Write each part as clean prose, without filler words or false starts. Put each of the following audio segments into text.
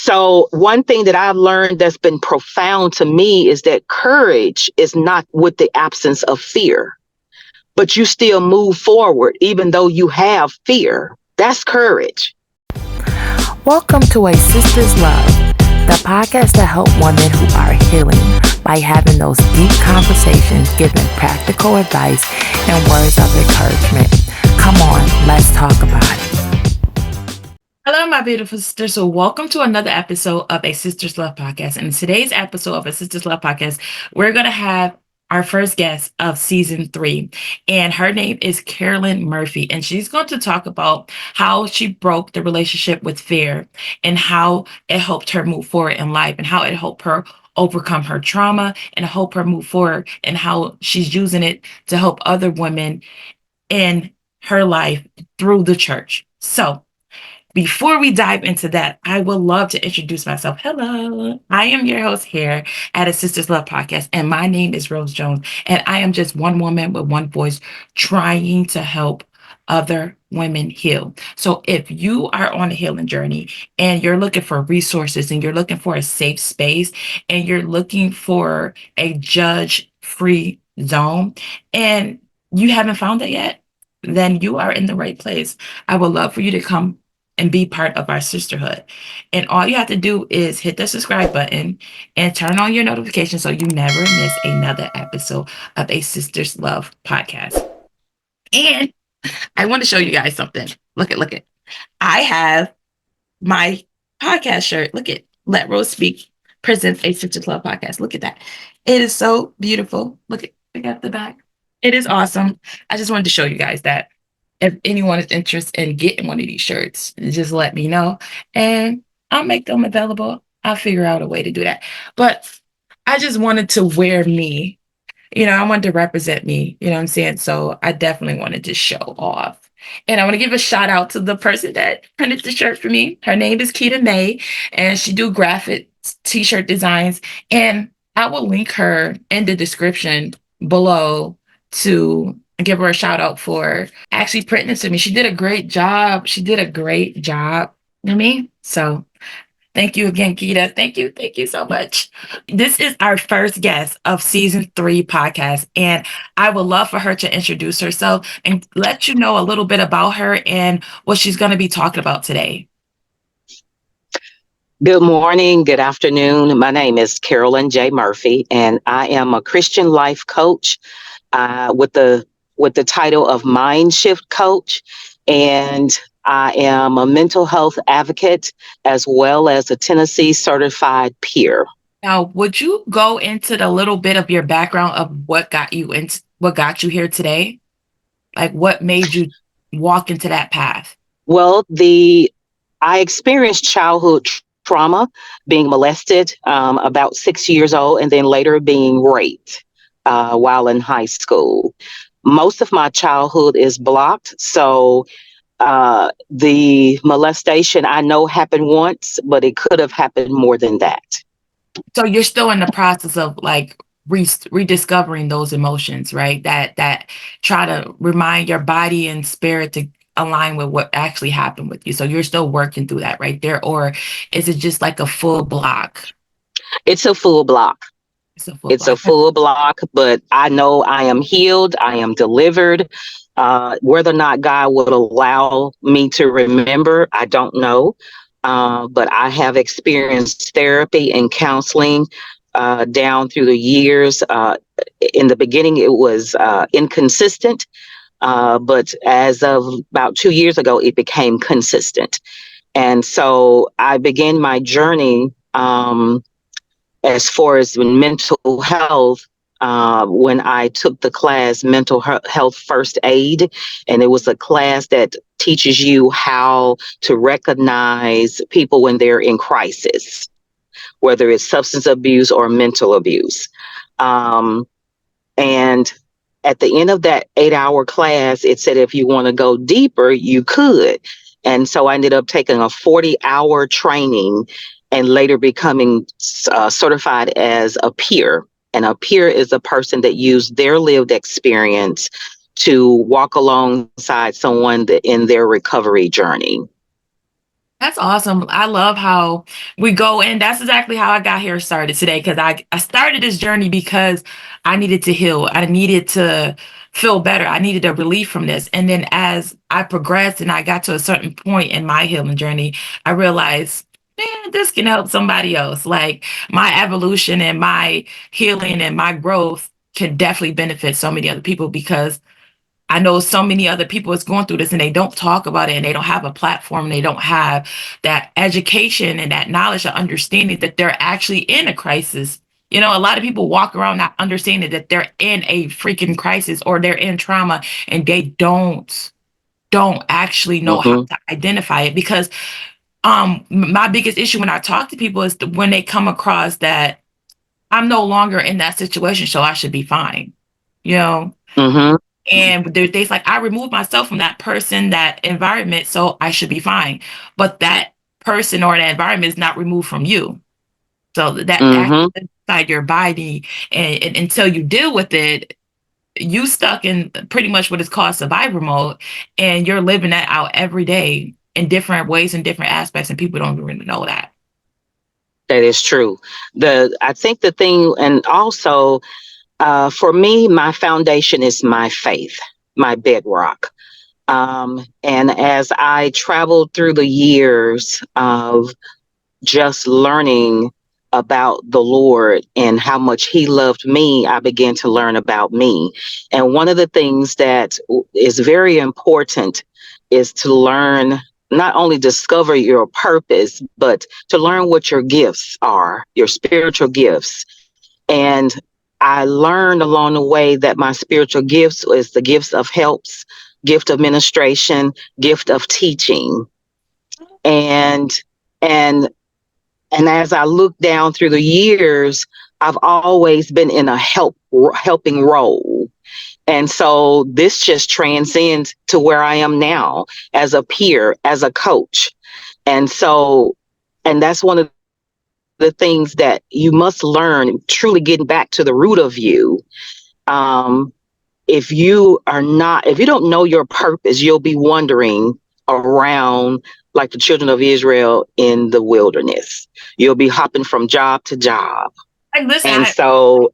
So one thing that I've learned that's been profound to me is that courage is not with the absence of fear, but you still move forward even though you have fear. That's courage. Welcome to A Sister's Love, the podcast that helps women who are healing by having those deep conversations, giving practical advice and words of encouragement. Come on, let's talk about it. Hello, my beautiful sisters. So welcome to another episode of A Sister's Love podcast. And in today's episode of A Sister's Love podcast, we're going to have our first guest of season 3, and her name is Carolyn Murphy, and she's going to talk about how she broke the relationship with fear and how it helped her move forward in life and how it helped her overcome her trauma and help her move forward and how she's using it to help other women in her life through the church. So before we dive into that, I would love to introduce myself. Hello, I am your host here at A Sister's Love podcast, and my name is Rose Jones, and I am just one woman with one voice trying to help other women heal. So if you are on a healing journey and you're looking for resources and you're looking for a safe space and you're looking for a judge-free zone and you haven't found it yet, then you are in the right place. I would love for you to come and be part of our sisterhood. And all you have to do is hit the subscribe button and turn on your notifications so you never miss another episode of A Sister's Love podcast. And I want to show you guys something. Look at. I have my podcast shirt. Look at Let Rose Speak presents A Sister's Love podcast. Look at that. It is so beautiful. Look at the back. It is awesome. I just wanted to show you guys that. If anyone is interested in getting one of these shirts, just let me know and I'll make them available. I'll figure out a way to do that. But I just wanted to wear me. I wanted to represent me. You know what I'm saying? So I definitely wanted to show off. And I want to give a shout out to the person that printed the shirt for me. Her name is Keita May, and she do graphic t-shirt designs. And I will link her in the description below to give her a shout out for actually printing it to me. She did a great job. You know what I mean? So thank you again, Keita. Thank you so much. This is our first guest of season 3 podcast, and I would love for her to introduce herself and let you know a little bit about her and what she's going to be talking about today. Good morning, good afternoon. My name is Carolyn J. Murphy, and I am a Christian life coach with the title of Mind Shift Coach, and I am a mental health advocate as well as a Tennessee certified peer. Now, would you go into the little bit of your background of what got you here today? Like what made you walk into that path? Well, I experienced childhood trauma, being molested about 6 years old, and then later being raped while in high school. Most of my childhood is blocked. So the molestation I know happened once, but it could have happened more than that. So you're still in the process of like rediscovering those emotions, right? That try to remind your body and spirit to align with what actually happened with you. So you're still working through that right there. Or is it just like a full block? It's a full block. It's a full block, but I know I am healed. I am delivered. Whether or not God would allow me to remember, I don't know. But I have experienced therapy and counseling down through the years. In the beginning, it was inconsistent. But as of about 2 years ago, it became consistent. And so I began my journey as far as mental health, when I took the class Mental Health First Aid, and it was a class that teaches you how to recognize people when they're in crisis, whether it's substance abuse or mental abuse. And at the end of that 8-hour class, it said if you want to go deeper, you could. And so I ended up taking a 40-hour training and later becoming certified as a peer. And a peer is a person that used their lived experience to walk alongside someone in their recovery journey. That's awesome. I love how we go in. That's exactly how I got here started today, because I started this journey because I needed to heal. I needed to feel better. I needed a relief from this. And then as I progressed and I got to a certain point in my healing journey, I realized, man, this can help somebody else. Like my evolution and my healing and my growth can definitely benefit so many other people, because I know so many other people is going through this and they don't talk about it, and they don't have a platform. They don't have that education and that knowledge or understanding that they're actually in a crisis. You know, a lot of people walk around not understanding that they're in a freaking crisis or they're in trauma, and they don't actually know how Mm-hmm. to identify it. Because my biggest issue when I talk to people is when they come across that I'm no longer in that situation, so I should be fine. You know, Mm-hmm. and there are days like I removed myself from that person, that environment, so I should be fine. But that person or that environment is not removed from you. So that Mm-hmm. inside your body, and until you deal with it, you stuck in pretty much what is called survivor mode, and you're living that out every day in different ways and different aspects, and people don't really know that. That is true. I think the thing, and also for me, my foundation is my faith, my bedrock. And as I traveled through the years of just learning about the Lord and how much He loved me, I began to learn about me. And one of the things that is very important is to learn, not only discover your purpose, but to learn what your gifts are, your spiritual gifts. And I learned along the way that my spiritual gifts is the gifts of helps, gift of ministration, gift of teaching. And and and as I look down through the years, I've always been in a helping role. And so this just transcends to where I am now as a peer, as a coach. And so, and that's one of the things that you must learn, truly getting back to the root of you. Um, if you are not, if you don't know your purpose, you'll be wandering around like the children of Israel in the wilderness. You'll be hopping from job to job. Like, listen, And so,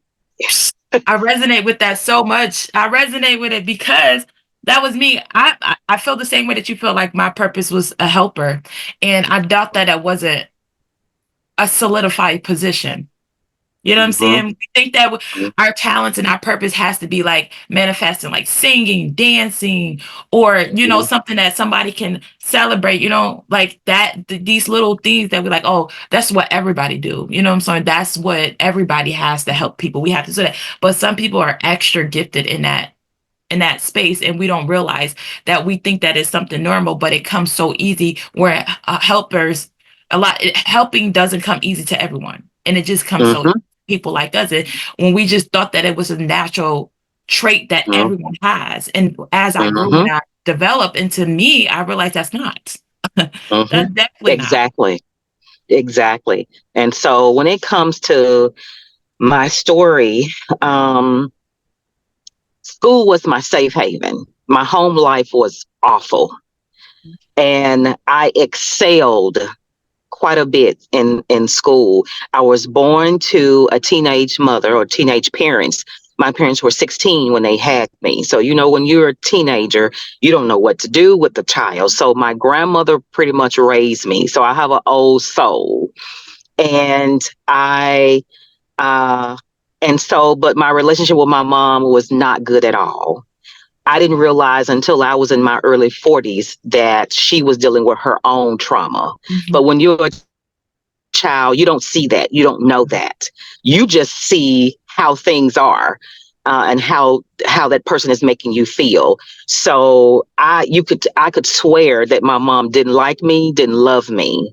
I resonate with that so much. I resonate with it because that was me. I feel the same way that you feel. Like my purpose was a helper, and I doubt that it wasn't a solidified position. You know what I'm mhm, saying? We think that our talents and our purpose has to be like manifesting, like singing, dancing, or mhm, something that somebody can celebrate. Like that. These little things that we're like, oh, that's what everybody do. You know what I'm saying? That's what everybody has to help people. We have to do that. But some people are extra gifted in that space, and we don't realize that. We think that is something normal, but it comes so easy. Where helpers, helping doesn't come easy to everyone, and it just comes so mhm, people like us. When we just thought that it was a natural trait that mhm, everyone has, and as I grew mhm, and I developed into me, I realized that's not. mhm. That's definitely not. Exactly. Exactly. And so when it comes to my story, um, school was my safe haven. My home life was awful. And I excelled quite a bit in school. I was born to a teenage mother or teenage parents. My parents were 16 when they had me. So, when you're a teenager, you don't know what to do with the child. So my grandmother pretty much raised me. So I have an old soul. And uh, but my relationship with my mom was not good at all. I didn't realize until I was in my early 40s that she was dealing with her own trauma. Mhm. But when you're a child, you don't see that. You don't know that. You just see how things are. And how that person is making you feel. So I could swear that my mom didn't like me, didn't love me,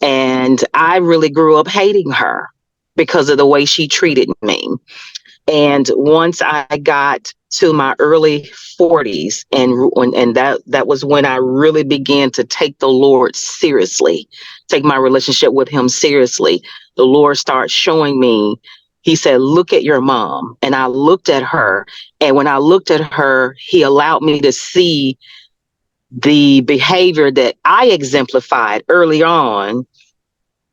and I really grew up hating her because of the way she treated me. And once I got to my early 40s, and that was when I really began to take the Lord seriously, take my relationship with Him seriously. The Lord started showing me. He said, "Look at your mom." And I looked at her, and when I looked at her, He allowed me to see the behavior that I exemplified early on,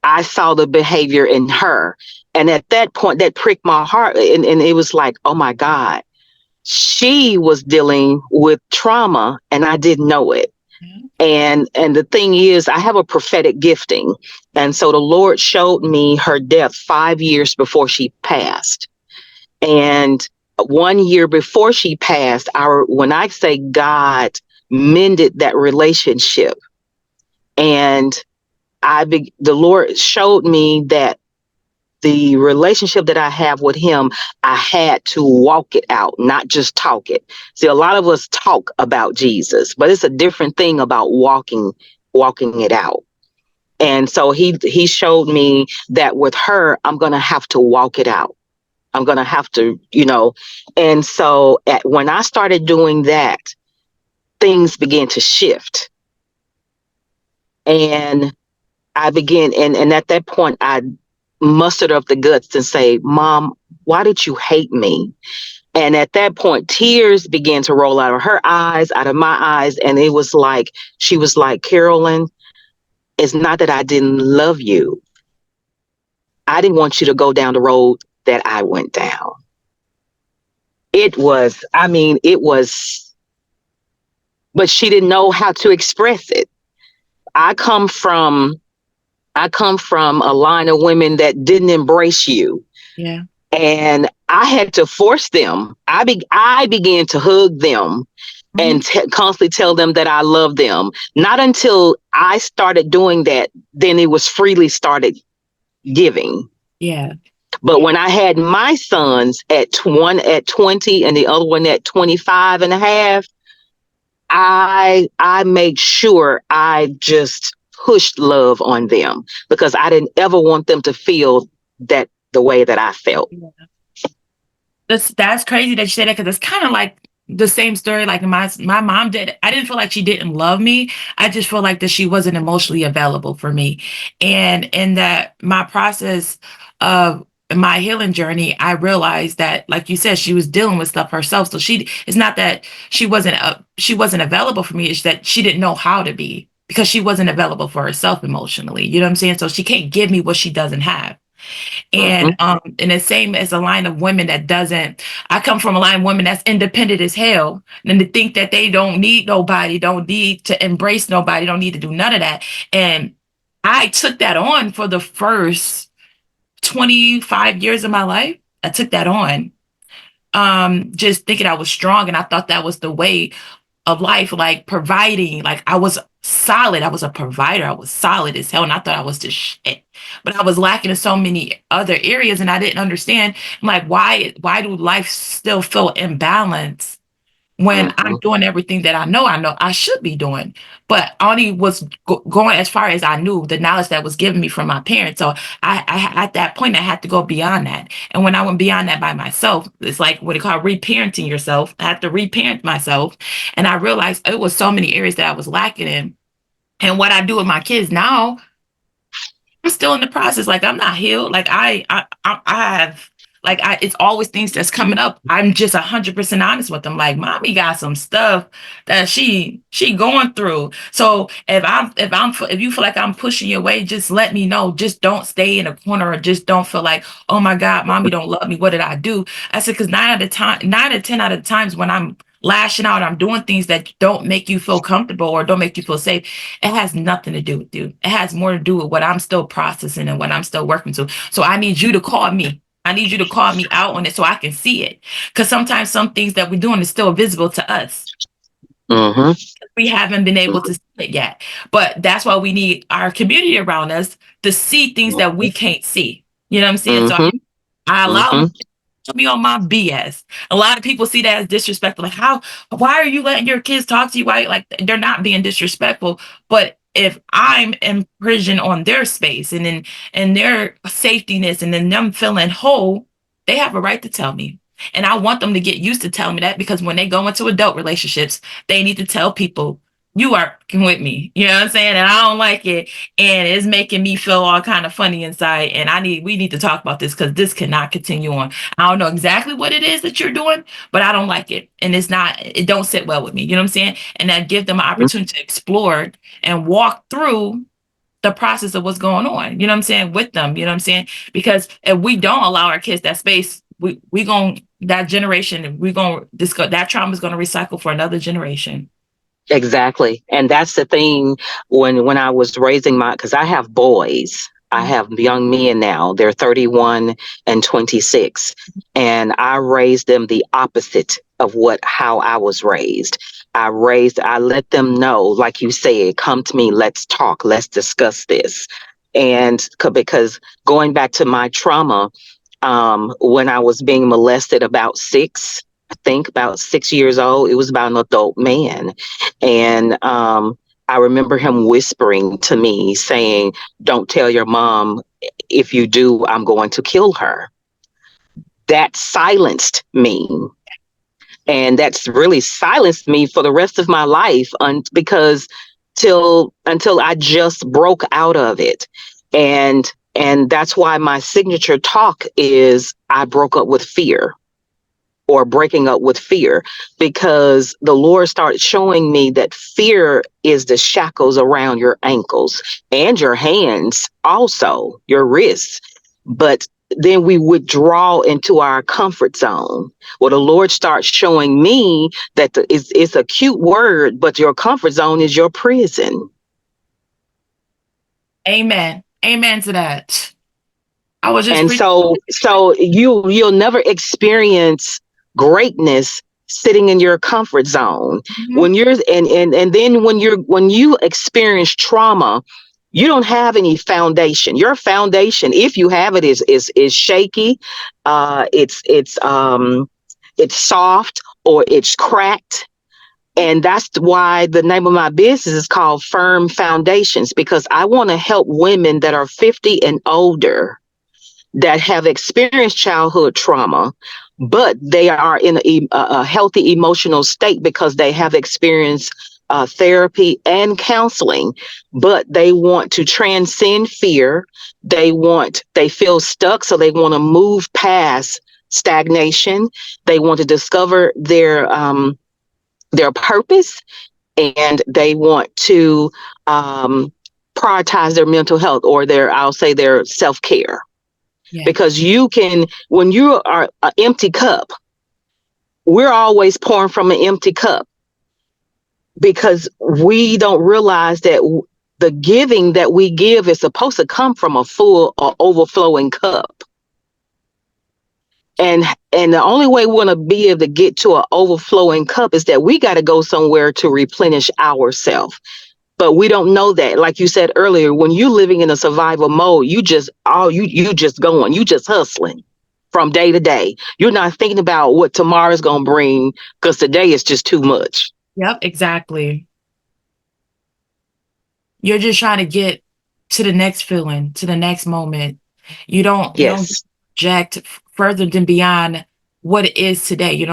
I saw the behavior in her. And at that point, that pricked my heart. And it was like, oh my God, she was dealing with trauma and I didn't know it. And the thing is, I have a prophetic gifting. And so the Lord showed me her death 5 years before she passed. And 1 year before she passed, when I say God mended that relationship, and the Lord showed me that the relationship that I have with him, I had to walk it out, not just talk it. See, a lot of us talk about Jesus, but it's a different thing about walking it out. And so he showed me that with her, I'm going to have to walk it out. I'm going to have to, and so when I started doing that, things began to shift. And I began, and at that point, I mustered up the guts and say, Mom, why did you hate me? And at that point, tears began to roll out of her eyes, out of my eyes. And it was like, she was like, Carolyn, it's not that I didn't love you. I didn't want you to go down the road that I went down. It was, but she didn't know how to express it. I come from a line of women that didn't embrace you. Yeah. And I had to force them. I began to hug them and constantly tell them that I love them. Not until I started doing that, then it was freely started giving. Yeah. But when I had my sons one at 20 and the other one at 25 and a half, I made sure I just pushed love on them because I didn't ever want them to feel that the way that I felt. That's crazy that you say that, because it's kind of like the same story like my mom did. I didn't feel like she didn't love me. I just feel like that she wasn't emotionally available for me. And in that my process of my healing journey, I realized that, like you said, she was dealing with stuff herself. So it's not that she wasn't available for me. It's that she didn't know how to be, because she wasn't available for herself emotionally. You know what I'm saying? So she can't give me what she doesn't have. And and the same as a line of women that doesn't, I come from a line of women that's independent as hell. And to think that they don't need nobody, don't need to embrace nobody, don't need to do none of that. And I took that on for the first 25 years of my life. I took that on. Just thinking I was strong, and I thought that was the way of life, like providing. Like I was solid. I was a provider. I was solid as hell. And I thought I was the shit. But I was lacking in so many other areas, and I didn't understand. I'm like, why do life still feel imbalanced when I'm doing everything that I know I should be doing? But I only was going as far as I knew, the knowledge that was given me from my parents. So I at that point, I had to go beyond that. And when I went beyond that by myself, it's like what they call reparenting yourself. I had to reparent myself. And I realized it was so many areas that I was lacking in. And what I do with my kids now, I'm still in the process. Like I'm not healed. Like I have, like it's always things that's coming up. I'm just 100% honest with them. Like mommy got some stuff that she going through. So if you feel like I'm pushing your way, just let me know. Just don't stay in a corner, or just don't feel like, oh my God, mommy don't love me. What did I do? I said, because 9 or 10 out of the times when I'm lashing out, I'm doing things that don't make you feel comfortable or don't make you feel safe, it has nothing to do with you. It has more to do with what I'm still processing and what I'm still working to. So I need you to call me. I need you to call me out on it so I can see it. Because sometimes some things that we're doing is still visible to us. We haven't been able to see it yet. But that's why we need our community around us to see things that we can't see. You know what I'm saying? So I allow them to me on my BS. A lot of people see that as disrespectful. Like, why are you letting your kids talk to you? Why? Like, they're not being disrespectful. But if I'm in prison on their space and in their safetyness and in them feeling whole, they have a right to tell me. And I want them to get used to telling me that, because when they go into adult relationships, they need to tell people you are with me. You know what I'm saying? And I don't like it. And it's making me feel all kind of funny inside. And we need to talk about this because this cannot continue on. I don't know exactly what it is that you're doing, but I don't like it. And it don't sit well with me. You know what I'm saying? And that give them an opportunity to explore and walk through the process of what's going on, you know what I'm saying, with them, you know what I'm saying? Because if we don't allow our kids that space, we going that generation, we going that trauma is going to recycle for another generation. Exactly. And that's the thing when I was raising because I have boys. I have young men now. They're 31 and 26. And I raised them the opposite of how I was raised. I let them know, like you said, come to me, let's talk, let's discuss this. And because going back to my trauma, when I was being molested about 6 years old, it was about an adult man. And I remember him whispering to me saying, don't tell your mom. If you do, I'm going to kill her. That silenced me. And that's really silenced me for the rest of my life because until I just broke out of it. And that's why my signature talk is I broke up with fear. Or breaking up with fear, because the Lord started showing me that fear is the shackles around your ankles and your hands, also your wrists. But then we withdraw into our comfort zone. Well, the Lord starts showing me that it's a cute word, but your comfort zone is your prison. Amen. Amen to that. So you'll never experience greatness sitting in your comfort zone. Mm-hmm. When you're and then when you experience trauma, you don't have any foundation. Your foundation, if you have it, is shaky. It's soft or it's cracked. And that's why the name of my business is called Firm Foundations, because I want to help women that are 50 and older that have experienced childhood trauma, but they are in a healthy emotional state because they have experienced therapy and counseling, but they want to transcend fear. They feel stuck, so they want to move past stagnation. They want to discover their purpose, and they want to prioritize their mental health or their self-care. Yeah. Because when you are an empty cup, we're always pouring from an empty cup because we don't realize that the giving that we give is supposed to come from a full or overflowing cup. And the only way we're going to be able to get to an overflowing cup is that we got to go somewhere to replenish ourselves. But we don't know that. Like you said earlier, when you're living in a survival mode, you just going, you just hustling from day to day. You're not thinking about what tomorrow's going to bring because today is just too much. Yep, exactly. You're just trying to get to the next feeling, to the next moment. You don't project further than beyond what it is today. You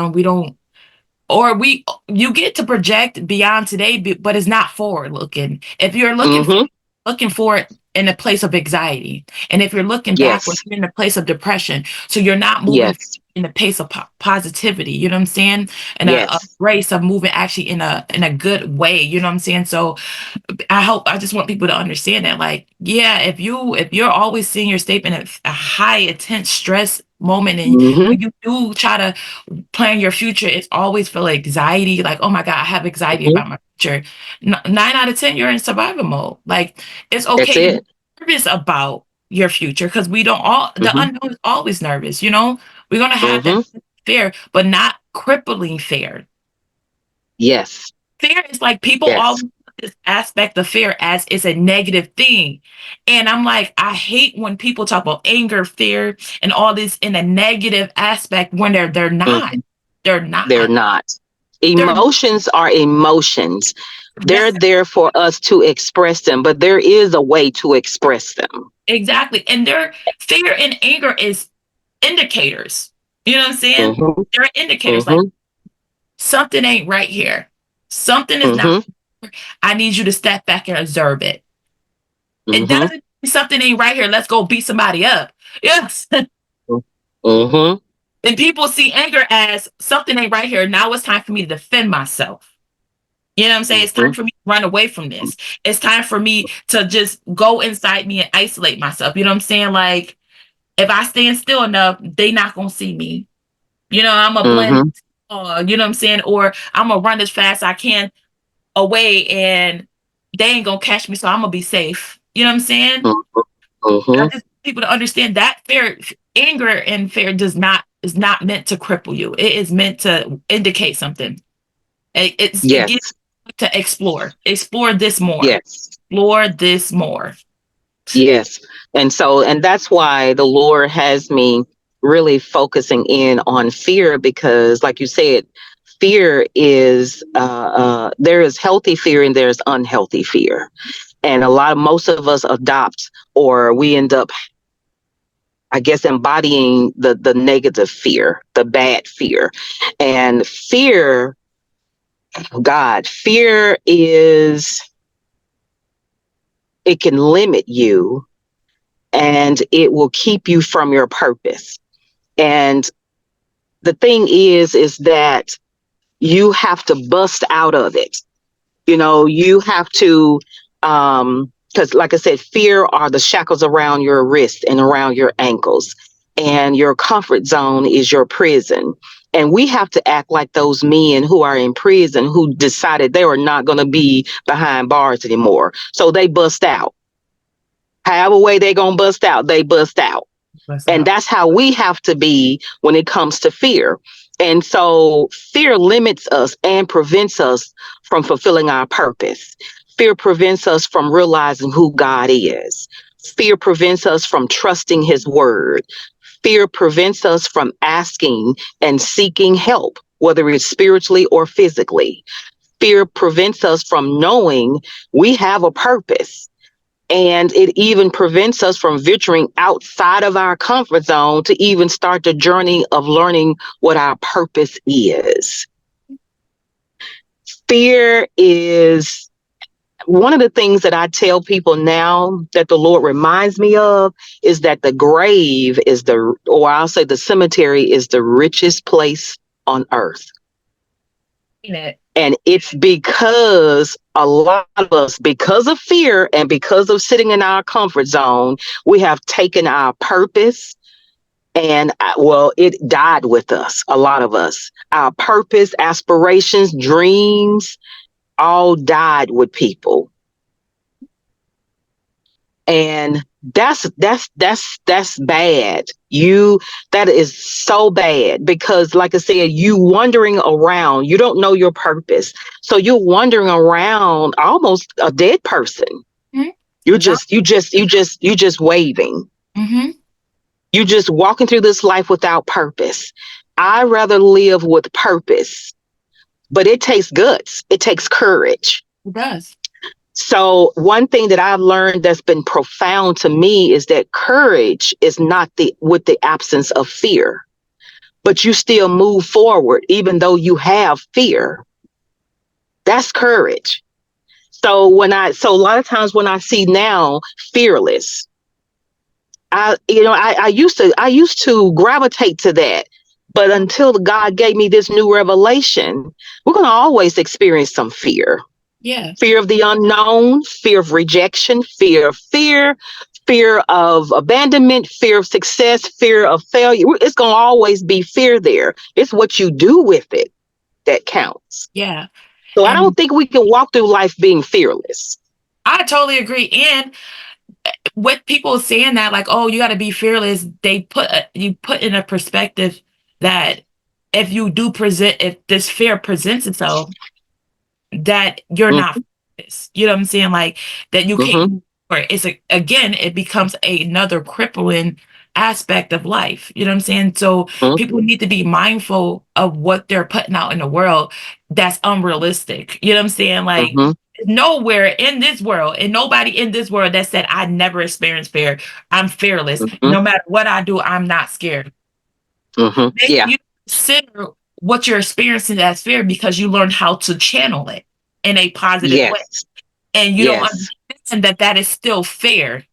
get to project beyond today, but it's not forward looking. If you're looking for it in a place of anxiety, and if you're looking backwards, you're in a place of depression. So you're not moving in the pace of positivity. You know what I'm saying? And a race of moving actually in a good way. You know what I'm saying? So I just want people to understand that, like, yeah, if you're always seeing your statement at a high intense stress moment, and when you do try to plan your future, it's always feel like anxiety, like, oh my God, I have anxiety about my future. 9 out of 10, you're in survival mode. Like, it's okay to be nervous about your future, because we don't the unknown is always nervous, we're going to have that fear, but not crippling fear. Yes. Fear is like people always this aspect of fear as it's a negative thing. And I'm like, I hate when people talk about anger, fear, and all this in a negative aspect when they're not. They're not. Emotions are emotions. They're there for us to express them, but there is a way to express them. Exactly. And their fear and anger is indicators. You know what I'm saying? They're indicators like something ain't right here. Something is not. I need you to step back and observe it. It doesn't mean something ain't right here. Let's go beat somebody up. Yes. Mm-hmm. And people see anger as something ain't right here. Now it's time for me to defend myself. You know what I'm saying? It's time for me to run away from this. It's time for me to just go inside me and isolate myself. You know what I'm saying? Like, if I stand still enough, they not going to see me. You know, I'm a blend, you know what I'm saying? Or I'm going to run as fast as I can away and they ain't going to catch me, so I'm going to be safe. You know what I'm saying? I just want people to understand that fear, anger and fear is not meant to cripple you. It is meant to indicate something. It gives you to explore this more. Explore this more. Yes. And that's why the Lord has me really focusing in on fear, because like you said, fear is there is healthy fear and there's unhealthy fear. And most of us adopt, or we end up, I guess, embodying the negative fear, the bad fear. And fear, fear it can limit you, and it will keep you from your purpose. And the thing is that you have to bust out of it. You know, you have to, because like I said, fear are the shackles around your wrist and around your ankles, and your comfort zone is your prison. And we have to act like those men who are in prison who decided they were not going to be behind bars anymore. So they bust out. However way they're going to bust out, they bust out. And that's how we have to be when it comes to fear. And so fear limits us and prevents us from fulfilling our purpose. Fear prevents us from realizing who God is. Fear prevents us from trusting his word. Fear prevents us from asking and seeking help, whether it's spiritually or physically. Fear prevents us from knowing we have a purpose. And it even prevents us from venturing outside of our comfort zone to even start the journey of learning what our purpose is. Fear is one of the things that I tell people now that the Lord reminds me of, is that the grave is or I'll say the cemetery is the richest place on earth. And it's because a lot of us, because of fear and because of sitting in our comfort zone, we have taken our purpose and, it died with us, a lot of us. Our purpose, aspirations, dreams, all died with people. And that's bad. That is so bad, because like I said, you wandering around, you don't know your purpose. So you're wandering around almost a dead person. Mm-hmm. You just waving. Mm-hmm. You just walking through this life without purpose. I rather live with purpose, but it takes guts. It takes courage. It does. So one thing that I've learned that's been profound to me is that courage is not with the absence of fear, but you still move forward even though you have fear. That's courage. So a lot of times when I see now fearless, I used to gravitate to that. But until God gave me this new revelation, we're going to always experience some fear. Yeah. Fear of the unknown, fear of rejection, fear of abandonment, fear of success, fear of failure. It's going to always be fear there. It's what you do with it that counts. Yeah. So I don't think we can walk through life being fearless. I totally agree. And with people saying that, like, oh, you got to be fearless, they you put in a perspective that if this fear presents itself, that you're not fearless. You know what I'm saying? Like that you can't. Again, it becomes another crippling aspect of life. You know what I'm saying? So people need to be mindful of what they're putting out in the world that's unrealistic. You know what I'm saying? Like nowhere in this world and nobody in this world that said, I never experienced fear. I'm fearless. No matter what I do, I'm not scared. Yeah. You consider what you're experiencing as fear because you learned how to channel it. in a positive way. Yes. And you don't Yes. understand that that is still fair.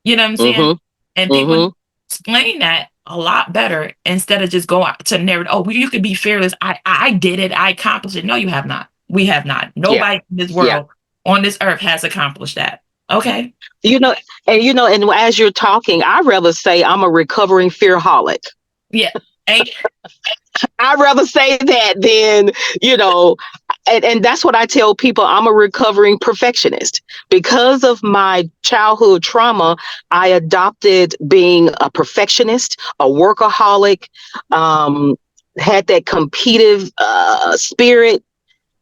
You know what I'm saying? Mm-hmm. And people Mm-hmm. explain that a lot better instead of just going to narrative. Oh, well, you could be fearless. I did it. I accomplished it. No, you have not. We have not. Yeah. Nobody in this Yeah. world on this earth has accomplished that. Okay. You know, and as you're talking, I'd rather say I'm a recovering fearholic. Yeah. Ain't I'd rather say that than, you know, and that's what I tell people. I'm a recovering perfectionist. Because of my childhood trauma, I adopted being a perfectionist, a workaholic, had that competitive spirit.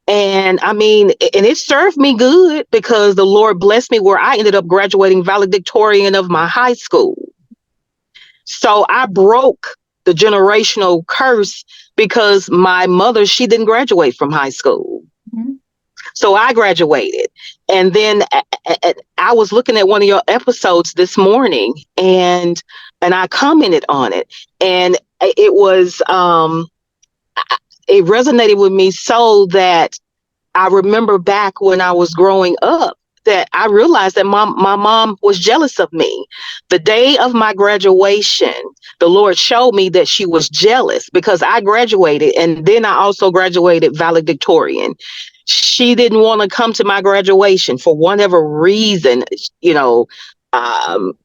And I mean, and it served me good because the Lord blessed me where I ended up graduating valedictorian of my high school. So I broke the generational curse because my mother, she didn't graduate from high school. Mhm. So I graduated. And then I was looking at one of your episodes this morning and I commented on it. And it was it resonated with me so that I remember back when I was growing up that I realized that my mom was jealous of me. The day of my graduation, the Lord showed me that she was jealous because I graduated and then I also graduated valedictorian. She didn't want to come to my graduation for whatever reason, you know,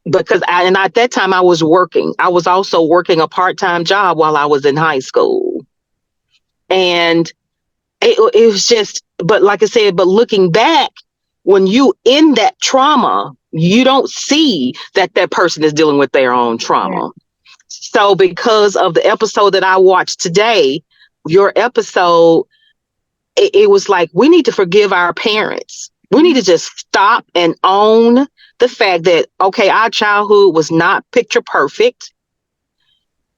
because at that time I was working. I was also working a part-time job while I was in high school. And it was just, but like I said, but looking back, when you in that trauma, you don't see that that person is dealing with their own trauma. Yeah. So because of the episode that I watched today, your episode, it was like, we need to forgive our parents. We need to just stop and own the fact that, okay, our childhood was not picture perfect.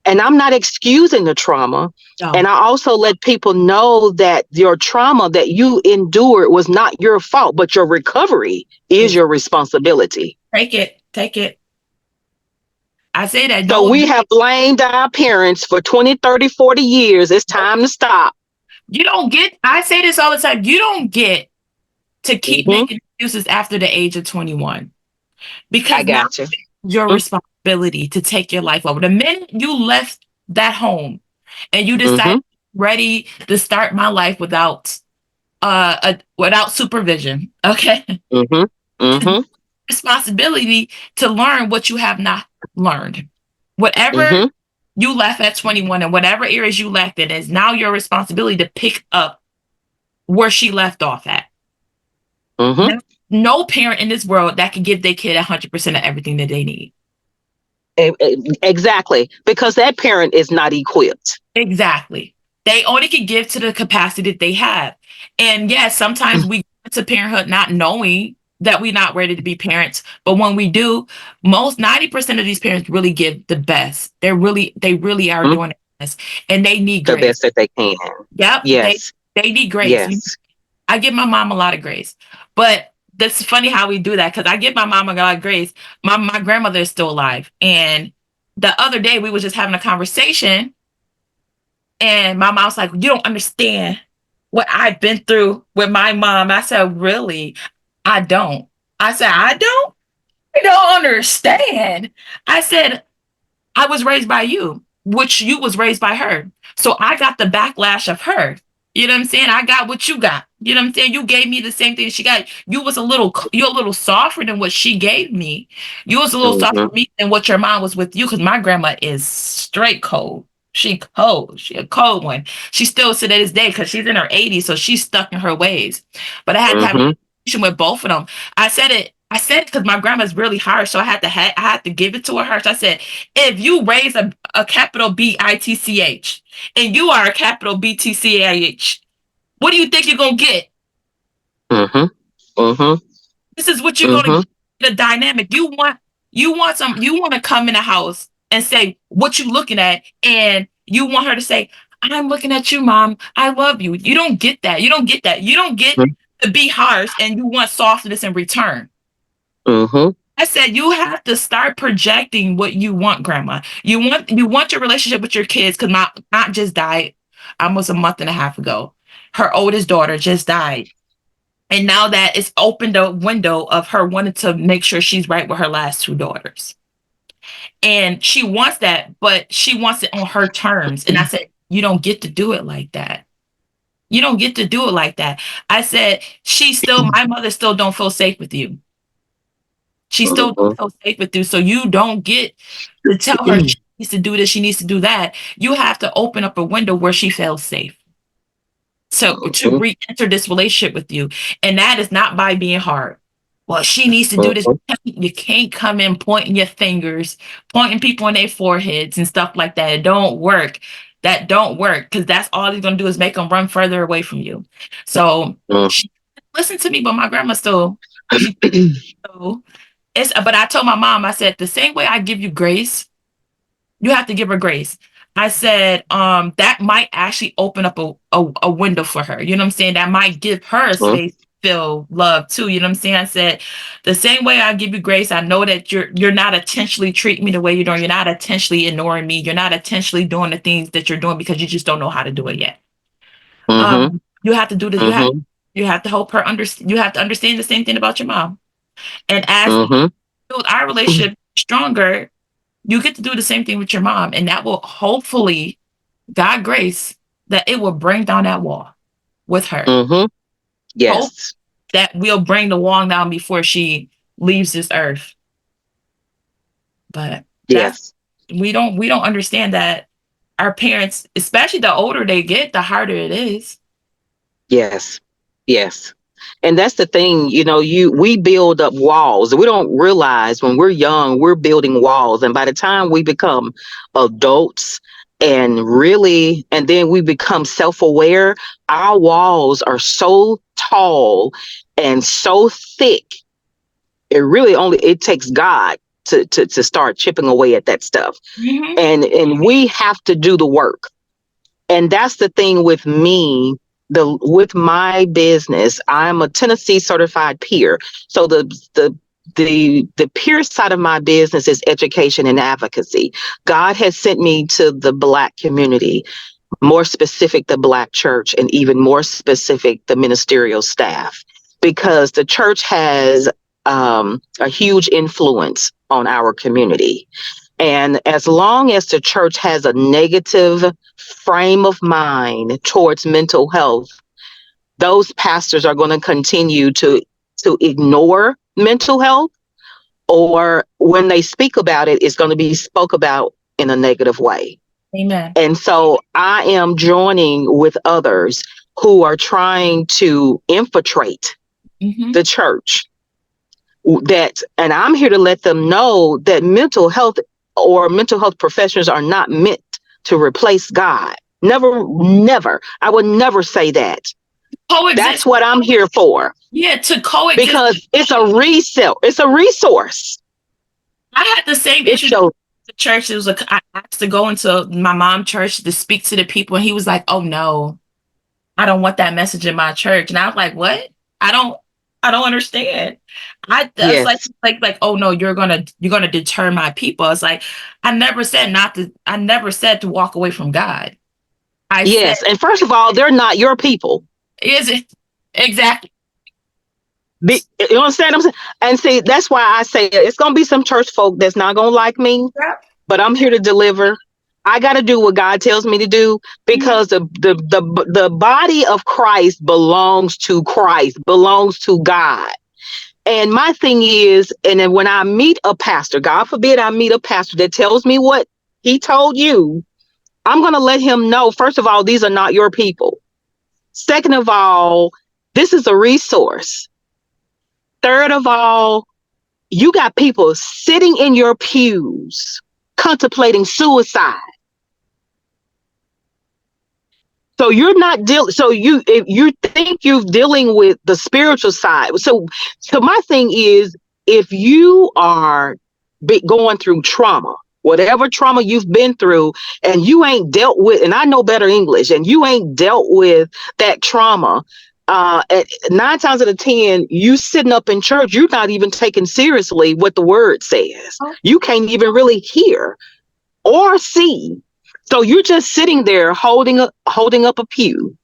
And I'm not excusing the trauma. No. And I also let people know that your trauma that you endured was not your fault, but your recovery is your responsibility. Take it. Take it. I say that. So we have blamed our parents for 20, 30, 40 years. It's time to stop. You don't get, I say this all the time, you don't get to keep making excuses after the age of 21. Because now your responsibility to take your life over. The minute you left that home and you decided ready to start my life without without supervision, okay? Responsibility to learn what you have not learned. Whatever you left at 21 and whatever areas you left in is now your responsibility to pick up where she left off at. No parent in this world that can give their kid 100% of everything that they need. Exactly. Because that parent is not equipped. Exactly. They only can give to the capacity that they have. And yes, sometimes we get to parenthood not knowing that we're not ready to be parents. But when we do, most 90% of these parents really give the best. They really are doing the best. And they need grace. The best that they can. Yep. Yes. They need grace. Yes. I give my mom a lot of grace. But that's funny how we do that because I give my mom a lot of grace. My grandmother is still alive. And the other day we were just having a conversation and my mom's like, you don't understand what I've been through with my mom. I said, really? I don't. I said, I don't understand. I said, I was raised by you, which you was raised by her. So I got the backlash of her. You know what I'm saying? I got what you got. You know what I'm saying? You gave me the same thing she got. You're a little softer than what she gave me. You was a little softer for me than what your mom was with you, because my grandma is straight cold. She cold. She a cold one. She still to this day because she's in her 80s, so she's stuck in her ways. But I had to have a conversation with both of them. I said it because my grandma's really harsh, so I had to give it to her. So I said, if you raise a capital BITCH and you are a capital BTCH, what do you think you're gonna get? This is what you're gonna get. The dynamic. You want to come in the house and say what you looking at, and you want her to say, I'm looking at you, Mom. I love you. You don't get that. You don't get that. You don't get to be harsh and you want softness in return. I said, you have to start projecting what you want, Grandma. You want your relationship with your kids, because my aunt just died almost a month and a half ago. Her oldest daughter just died. And now that it's opened a window of her wanting to make sure she's right with her last two daughters. And she wants that, but she wants it on her terms. And I said, you don't get to do it like that. You don't get to do it like that. I said, my mother still don't feel safe with you. She still don't feel safe with you. So you don't get to tell her she needs to do this, she needs to do that. You have to open up a window where she feels safe. So to re-enter this relationship with you. And that is not by being hard. Well, she needs to do this. You can't come in pointing your fingers, pointing people on their foreheads and stuff like that. It don't work. That don't work, because that's all he's going to do is make them run further away from you. So she listened to me, but my grandma still, so but I told my mom, I said, the same way I give you grace, you have to give her grace. I said, that might actually open up a window for her. You know what I'm saying? That might give her a space to feel love too. You know what I'm saying? I said, the same way I give you grace, I know that you're not intentionally treating me the way you're doing. You're not intentionally ignoring me. You're not intentionally doing the things that you're doing because you just don't know how to do it yet. You have to do this. You have to help her understand. You have to understand the same thing about your mom. And as we build our relationship stronger, you get to do the same thing with your mom. And that will hopefully, God grace, that it will bring down that wall with her. Yes. Hope that we'll bring the wall down before she leaves this earth. But yes, we don't understand that our parents, especially the older they get, the harder it is. Yes. Yes. And that's the thing, we build up walls. We don't realize when we're young, we're building walls. And by the time we become adults and then we become self-aware, our walls are so tall and so thick. It takes God to start chipping away at that stuff. And we have to do the work. And that's the thing with me. With my business, I'm a Tennessee certified peer. So the peer side of my business is education and advocacy. God has sent me to the Black community, more specific, the Black church, and even more specific, the ministerial staff, because the church has a huge influence on our community. And as long as the church has a negative frame of mind towards mental health, those pastors are going to continue to ignore mental health, or when they speak about it, it's going to be spoke about in a negative way. Amen. And so I am joining with others who are trying to infiltrate the church. And I'm here to let them know that mental health professionals are not meant to replace God. Never. I would never say that. Coexist. That's what I'm here for. Yeah, to coexist. Because it's a resource. I had the same issue with the church. I asked to go into my mom's church to speak to the people, and he was like, "Oh no, I don't want that message in my church." And I was like, "What? I don't understand." Yes. like, oh no, you're gonna deter my people. It's like, I never said to walk away from God. And first of all, they're not your people. Is it? Exactly. You understand what I'm saying? And see, that's why I say it's gonna be some church folk that's not gonna like me, but I'm here to deliver. I got to do what God tells me to do, because the body of Christ belongs to God. And my thing is, and then when I meet a pastor, God forbid I meet a pastor that tells me what he told you, I'm going to let him know, first of all, these are not your people. Second of all, this is a resource. Third of all, you got people sitting in your pews contemplating suicide. So you're not if you think you're dealing with the spiritual side. So my thing is, if you are going through trauma, whatever trauma you've been through, and you ain't dealt with, and I know better English, and you ain't dealt with that trauma, 9 times out of 10, you sitting up in church, you're not even taking seriously what the word says. You can't even really hear or see. So you're just sitting there holding up a pew.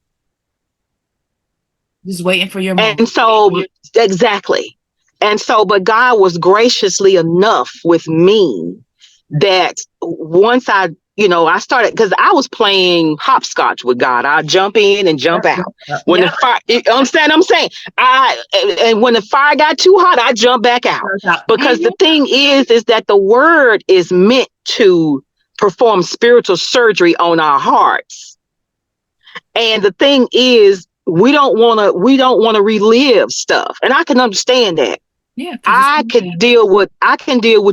Just waiting for your moment. And so, exactly. And so, but God was graciously enough with me that once I started, because I was playing hopscotch with God. I jump in and jump out. When the fire, you understand what I'm saying? And when the fire got too hot, I jump back out. Because the thing is that the word is meant to perform spiritual surgery on our hearts. And the thing is, we don't want to relive stuff. And I can understand that. Yeah, I can deal with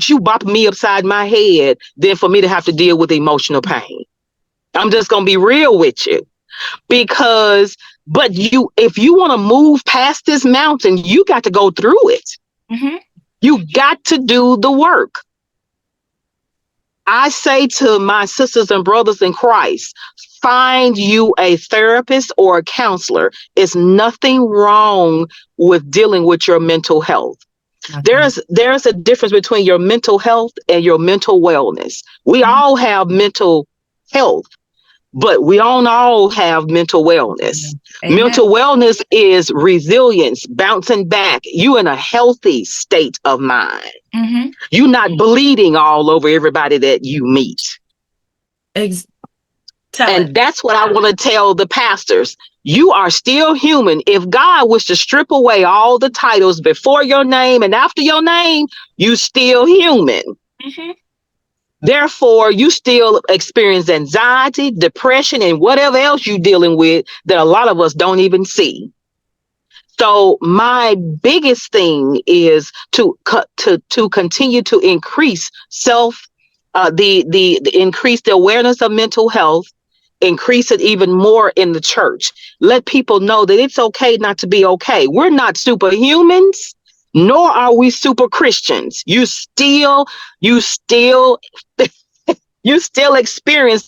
you bopping me upside my head than for me to have to deal with emotional pain. I'm just gonna be real with you. But if you want to move past this mountain, you got to go through it. Mm-hmm. You got to do the work. I say to my sisters and brothers in Christ, find you a therapist or a counselor. It's nothing wrong with dealing with your mental health. Okay. There's a difference between your mental health and your mental wellness. We all have mental health, but we don't all have mental wellness. Amen. Mental wellness is resilience, bouncing back. You in a healthy state of mind. Mm-hmm. You're not bleeding all over everybody that you meet. And that's what I want to tell the pastors. You are still human. If God was to strip away all the titles before your name and after your name, you still human. Mm-hmm. Therefore, you still experience anxiety, depression, and whatever else you're dealing with that a lot of us don't even see. So my biggest thing is to continue to increase increase the awareness of mental health, increase it even more in the church. Let people know that it's okay not to be okay. We're not superhumans, nor are we super Christians. You still experience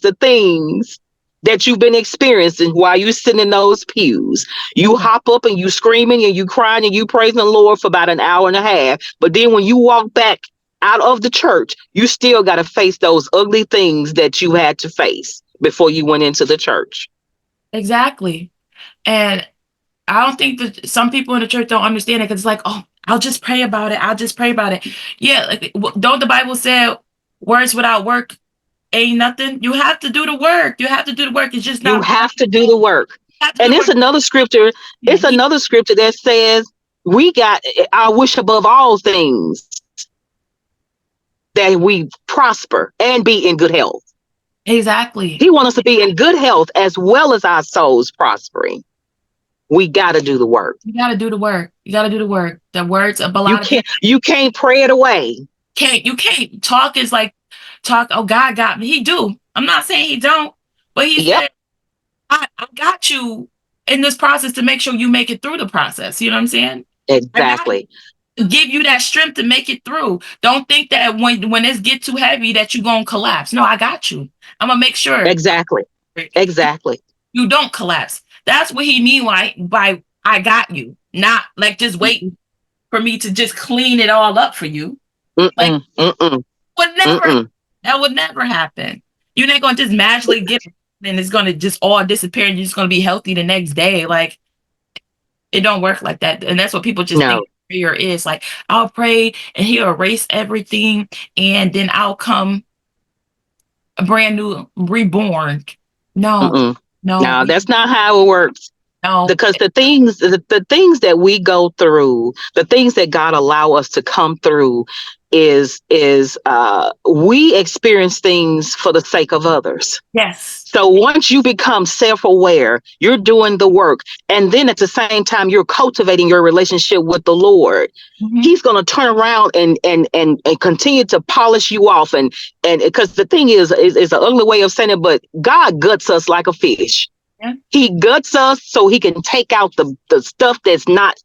the things that you've been experiencing while you sit in those pews. You hop up and you screaming and you crying and you praising the Lord for about an hour and a half. But then when you walk back out of the church, you still got to face those ugly things that you had to face before you went into the church. Exactly. And I don't think that some people in the church don't understand it because it's like, oh, I'll just pray about it. I'll just pray about it. Yeah. Like, don't the Bible say words without work ain't nothing? You have to do the work. You have to do the work. It's just not. You have to do the work. And it's another scripture. It's another scripture that says I wish above all things that we prosper and be in good health. Exactly. He wants us to be in good health as well as our souls prospering. We got to do the work. You got to do the work. You got to do the work. The words of a lot you can't pray it away. You can't. Talk is like talk. Oh, God got me. He do. I'm not saying he don't, but he said, I got you in this process to make sure you make it through the process. You know what I'm saying? Exactly. Give you that strength to make it through. Don't think that when it get too heavy that you're going to collapse. No, I got you. I'm going to make sure. Exactly. You don't collapse. That's what he mean by I got you. Not like just waiting for me to just clean it all up for you. That would never happen. You're not going to just magically get it and it's going to just all disappear and you're just going to be healthy the next day. Like, it don't work like that. And that's what people just think prayer is. Like, I'll pray and he'll erase everything and then I'll come a brand new reborn. No, that's not how it works. No, because the things that we go through, the things that God allow us to come through is we experience things for the sake of others. Yes. So once you become self-aware, you're doing the work. And then at the same time, you're cultivating your relationship with the Lord. Mm-hmm. He's going to turn around and continue to polish you off. And because the thing is an ugly way of saying it, but God guts us like a fish. Yeah. He guts us so he can take out the stuff that's not,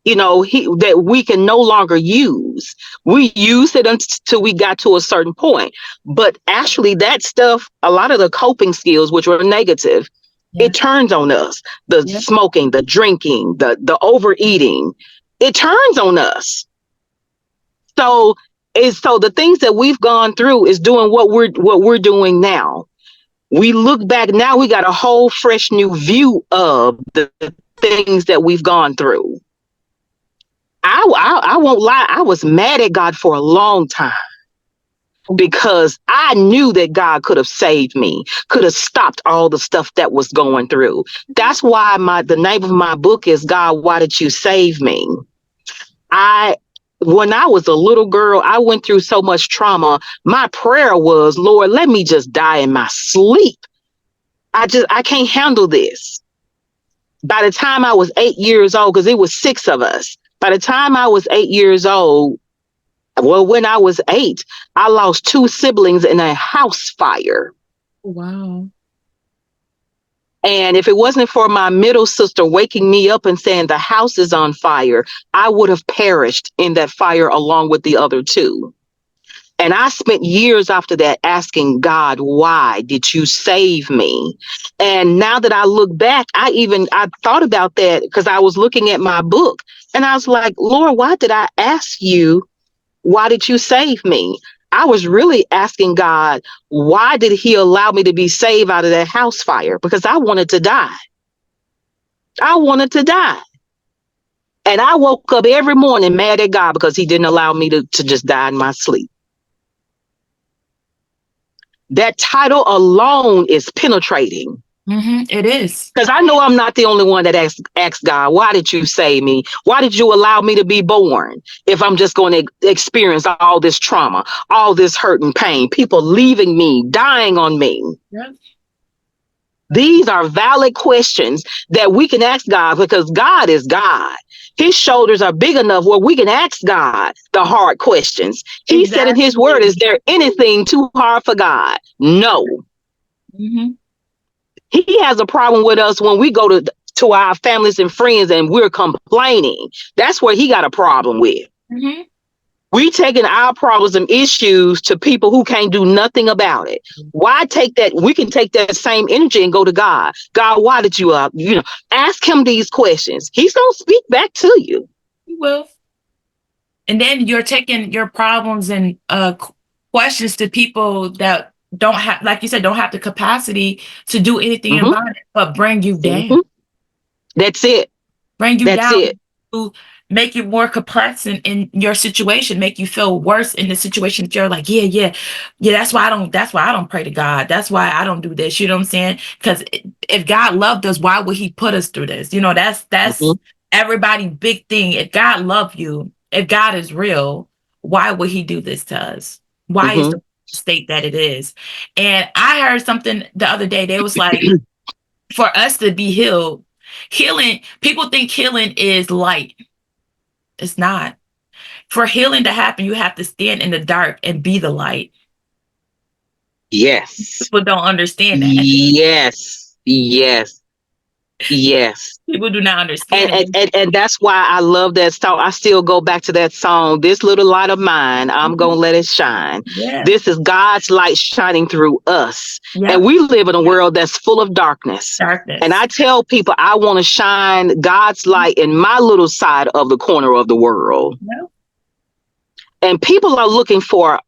that we can no longer use. We used it until we got to a certain point. But actually that stuff, a lot of the coping skills, which were negative, it turns on us. The smoking, the drinking, the overeating, it turns on us. So the things that we've gone through is doing what we're doing now. We look back now, we got a whole fresh new view of the things that we've gone through. I won't lie, I was mad at God for a long time because I knew that God could have saved me, could have stopped all the stuff that was going through. That's why the name of my book is God, Why Did You Save Me? When I was a little girl, I went through so much trauma. My prayer was, Lord, let me just die in my sleep. I can't handle this. By the time I was 8 years old, because it was 6 of us, by the time I was 8 years old, well, when I was 8, I lost 2 siblings in a house fire. Wow. And if it wasn't for my middle sister waking me up and saying the house is on fire, I would have perished in that fire along with the other 2. And I spent years after that asking God, why did you save me? And now that I look back, I thought about that because I was looking at my book and I was like, Lord, why did I ask you, why did you save me? I was really asking God, why did he allow me to be saved out of that house fire? Because I wanted to die. I wanted to die. And I woke up every morning mad at God because he didn't allow me to just die in my sleep. That title alone is penetrating. Mm-hmm. It is. Because I know I'm not the only one that asks God, why did you save me? Why did you allow me to be born if I'm just going to experience all this trauma, all this hurt and pain, people leaving me, dying on me? Yeah. These are valid questions that we can ask God because God is God. His shoulders are big enough where we can ask God the hard questions. He said in his word, is there anything too hard for God? No. Mm-hmm. He has a problem with us when we go to our families and friends and we're complaining. That's where he got a problem with. Mm-hmm. We taking our problems and issues to people who can't do nothing about it. Why take that? We can take that same energy and go to God. God, why did you, ask him these questions? He's going to speak back to you. He will. And then you're taking your problems and questions to people that don't have, like you said, don't have the capacity to do anything about it, but bring you down. That's it. Bring you That's down it. to make you more complex in your situation, make you feel worse in the situation that you're like, yeah. That's why I don't pray to God. That's why I don't do this. You know what I'm saying? Because if God loved us, why would he put us through this? You know, that's everybody's big thing. If God loved you, if God is real, why would he do this to us? Why is the state that it is? And I heard something the other day. They was like, for us to be healed, people think healing is light. It's not. For healing to happen, you have to stand in the dark and be the light. Yes. People don't understand that. Yes. People do not understand and that's why I love that song. I still go back to that song, This Little Light of Mine, I'm gonna let it shine. Yeah. This is God's light shining through us. Yep. And we live in a world that's full of darkness. And I tell people I want to shine God's light in my little side of the corner of the world. Yep. And people are looking for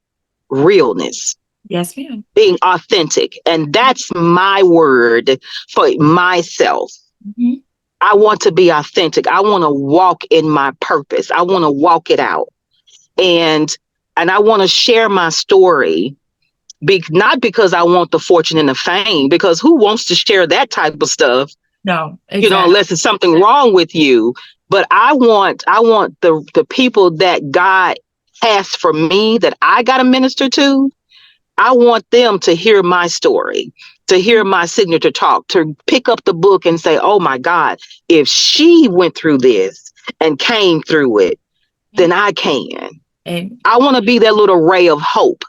realness. Yes, ma'am. Being authentic. And that's my word for myself. Mm-hmm. I want to be authentic. I want to walk in my purpose. I want to walk it out. And I want to share my story, not because I want the fortune and the fame, because who wants to share that type of stuff? No, exactly. Unless there's something wrong with you. But I want the people that God has for me, that I got to minister to. I want them to hear my story, to hear my signature talk, to pick up the book and say, oh my God, if she went through this and came through it, then I can. And I want to be that little ray of hope,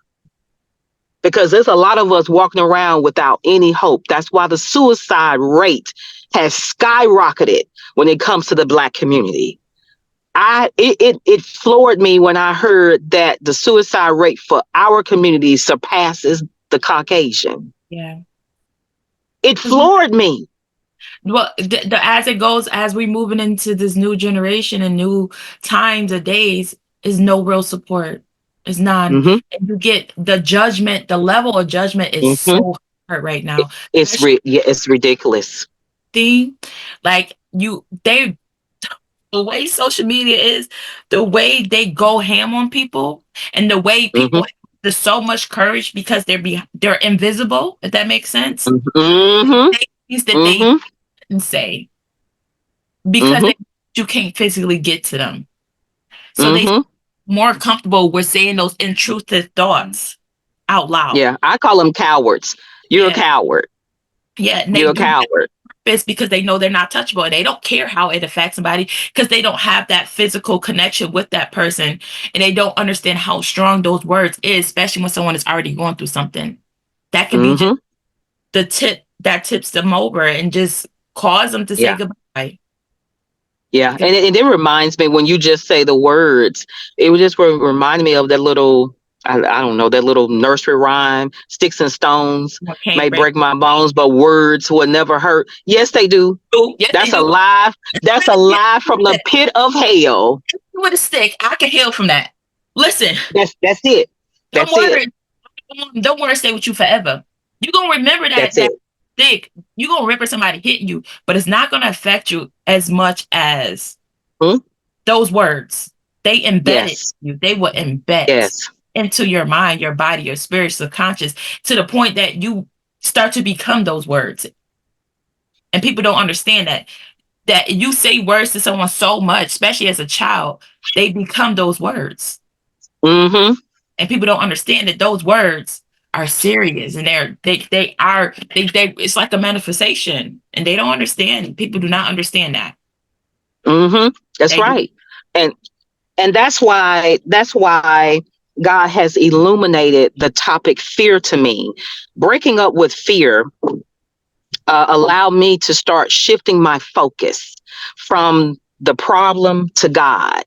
because there's a lot of us walking around without any hope. That's why the suicide rate has skyrocketed when it comes to the Black community. It floored me when I heard that the suicide rate for our community surpasses the Caucasian. Yeah. It floored me. Well, as it goes, as we're moving into this new generation and new times of days, is no real support. It's none. And you get the judgment, the level of judgment is so hard right now. It's ridiculous. Like, they the way social media is, the way they go ham on people, and the way people have so much courage because they're invisible, if that makes sense. Things that they didn't say because you can't physically get to them. So they more comfortable with saying those intrusive thoughts out loud. Yeah, I call them cowards. You're a coward. Yeah, and you're a coward. It's because they know they're not touchable, and they don't care how it affects somebody because they don't have that physical connection with that person, and they don't understand how strong those words is, especially when someone is already going through something. That could be just the tip that tips them over and just cause them to say goodbye. Yeah, and it reminds me when you just say the words, it would just remind me of that little, I don't know, that little nursery rhyme, sticks and stones may break my bones, but words will never hurt. Yes, they do. Yes, that's a lie. That's a lie from the pit of hell. With a stick, I can heal from that. Listen. That's it. That's it. Don't want to stay with you forever. You're going to remember that stick. You're going to remember somebody hitting you, but it's not going to affect you as much as those words. They embedded you. They will embed into your mind, your body, your spirit, subconscious, to the point that you start to become those words. And people don't understand that you say words to someone so much, especially as a child, they become those words. And people don't understand that those words are serious, and they it's like a manifestation, and they don't understand. People do not understand that. That's right. And that's why God has illuminated the topic fear to me. Breaking up with fear allowed me to start shifting my focus from the problem to God.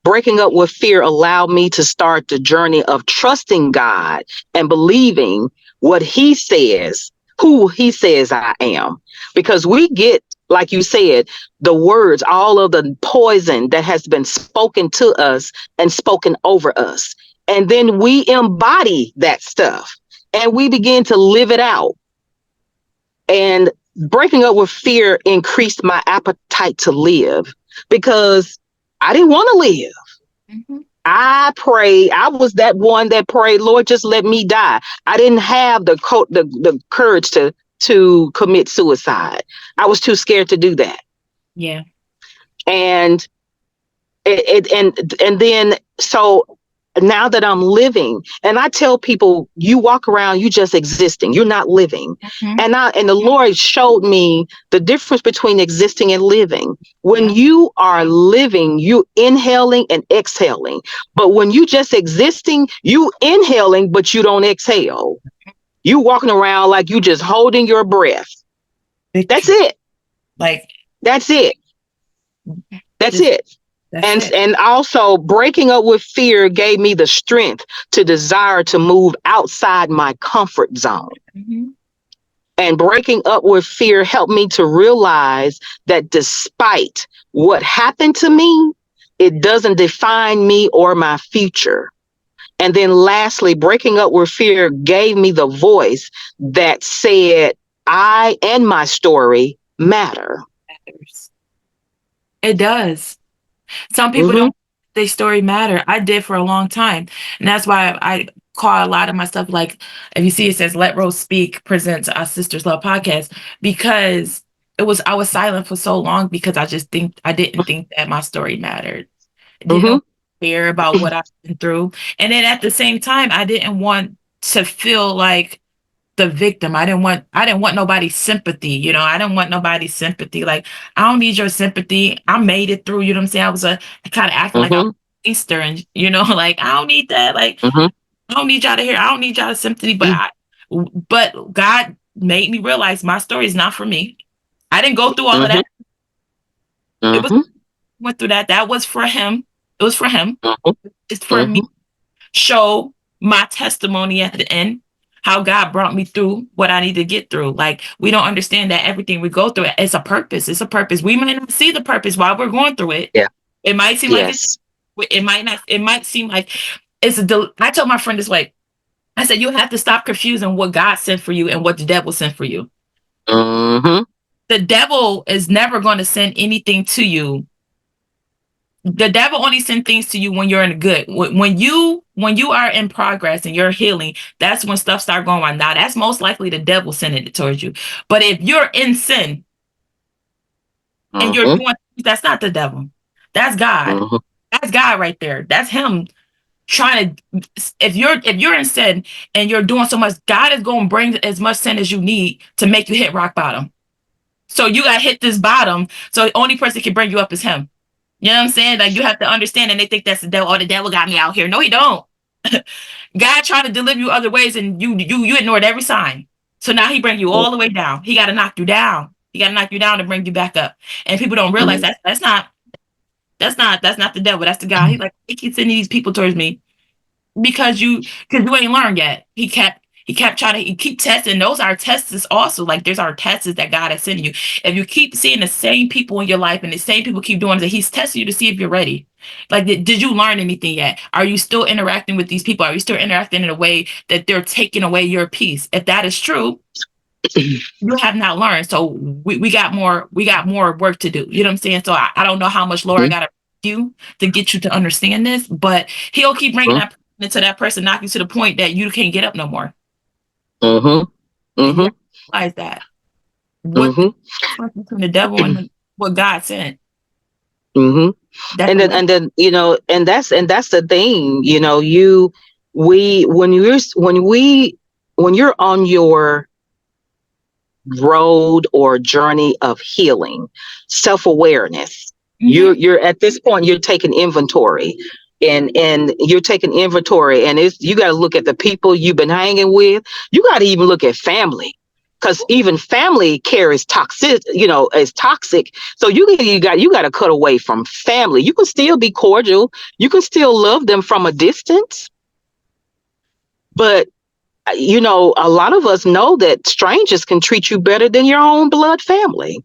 Breaking up with fear allowed me to start the journey of trusting God and believing what he says, who he says I am. Because we get, like you said, the words, all of the poison that has been spoken to us and spoken over us. And then we embody that stuff and we begin to live it out. And breaking up with fear increased my appetite to live because I didn't want to live. I prayed. I was that one that prayed, Lord, just let me die. I didn't have the courage to commit suicide. I was too scared to do that. Yeah. And then so now that I'm living, and I tell people, you walk around, you just existing, you're not living. And the Lord showed me the difference between existing and living. When you are living, you inhaling and exhaling. But when you just existing, you inhaling, but you don't exhale. You walking around like you just holding your breath. That's it. That's it. That's it. And also breaking up with fear gave me the strength to desire to move outside my comfort zone. And breaking up with fear helped me to realize that despite what happened to me, it doesn't define me or my future. And then lastly, breaking up with fear gave me the voice that said, I and my story matter. It does. Some people don't, their story matter. I did for a long time. And that's why I call a lot of my stuff, like, if you see it says Let Rose Speak presents our Sisters Love podcast, because I was silent for so long because I didn't think that my story mattered. I didn't care about what I've been through. And then at the same time, I didn't want to feel like the victim. I didn't want nobody's sympathy. I didn't want nobody's sympathy. Like, I don't need your sympathy. I made it through. You know what I'm saying? I was kind of acting like I was Easter, and like, I don't need that. Like, I don't need y'all to hear. I don't need y'all's sympathy. But God made me realize my story is not for me. I didn't go through all of that. It went through that. That was for him. It was for him. It's for me. Show my testimony at the end. How God brought me through what I need to get through. Like, we don't understand that everything we go through is a purpose. It's a purpose. We might not see the purpose while we're going through it. Yeah. It might seem like it might not. It might seem like it's I told my friend this way. I said, you have to stop confusing what God sent for you and what the devil sent for you. the devil is never going to send anything to you. The devil only sends things to you when you're in good. When you are in progress and you're healing, that's when stuff start going on. Now, that's most likely the devil sending it towards you. But if you're in sin and you're doing, that's not the devil. That's God. That's God right there. That's him trying to. If you're in sin and you're doing so much, God is going to bring as much sin as you need to make you hit rock bottom. So you got to hit this bottom. So the only person that can bring you up is him. You know what I'm saying? Like, you have to understand, and they think that's the devil. Oh, the devil got me out here. No, he don't. God trying to deliver you other ways, and you ignored every sign. So now he bring you all the way down. He got to knock you down. He got to knock you down to bring you back up. And people don't realize that's not the devil. That's the guy. He's like, he keeps sending these people towards me because you ain't learned yet. He kept trying to keep testing. Those are tests also. Like, there's our tests that God is sending you. If you keep seeing the same people in your life and the same people keep doing it, he's testing you to see if you're ready. Like, did you learn anything yet? Are you still interacting with these people? Are you still interacting in a way that they're taking away your peace? If that is true, you have not learned. So we got more work to do. You know what I'm saying? So I don't know how much lower I got to you to get you to understand this, but he'll keep bringing that into that person, knock you to the point that you can't get up no more. Realize that. What between the devil and what God sent. And then you know, and that's the thing, you know, when you're on your road or journey of healing, self-awareness, you're at this point, you're taking inventory. And you're taking inventory, and you got to look at the people you've been hanging with. You got to even look at family, because even family carries toxic, you know, is toxic. So you got to cut away from family. You can still be cordial. You can still love them from a distance. But, you know, a lot of us know that strangers can treat you better than your own blood family.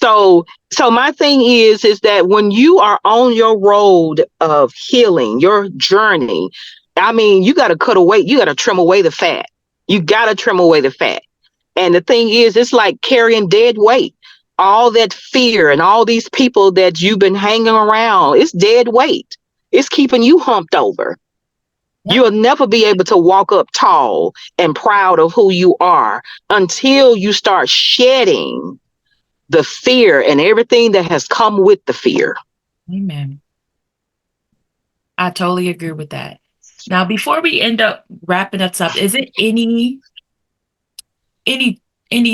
So my thing is that when you are on your road of healing, your journey, I mean, you got to cut away, you got to trim away the fat. You got to trim away the fat. And the thing is, it's like carrying dead weight. All that fear and all these people that you've been hanging around, it's dead weight. It's keeping you humped over. Yep. You'll never be able to walk up tall and proud of who you are until you start shedding the fear and everything that has come with the fear. Amen. I totally agree with that. Now, before we end up wrapping us up, is it any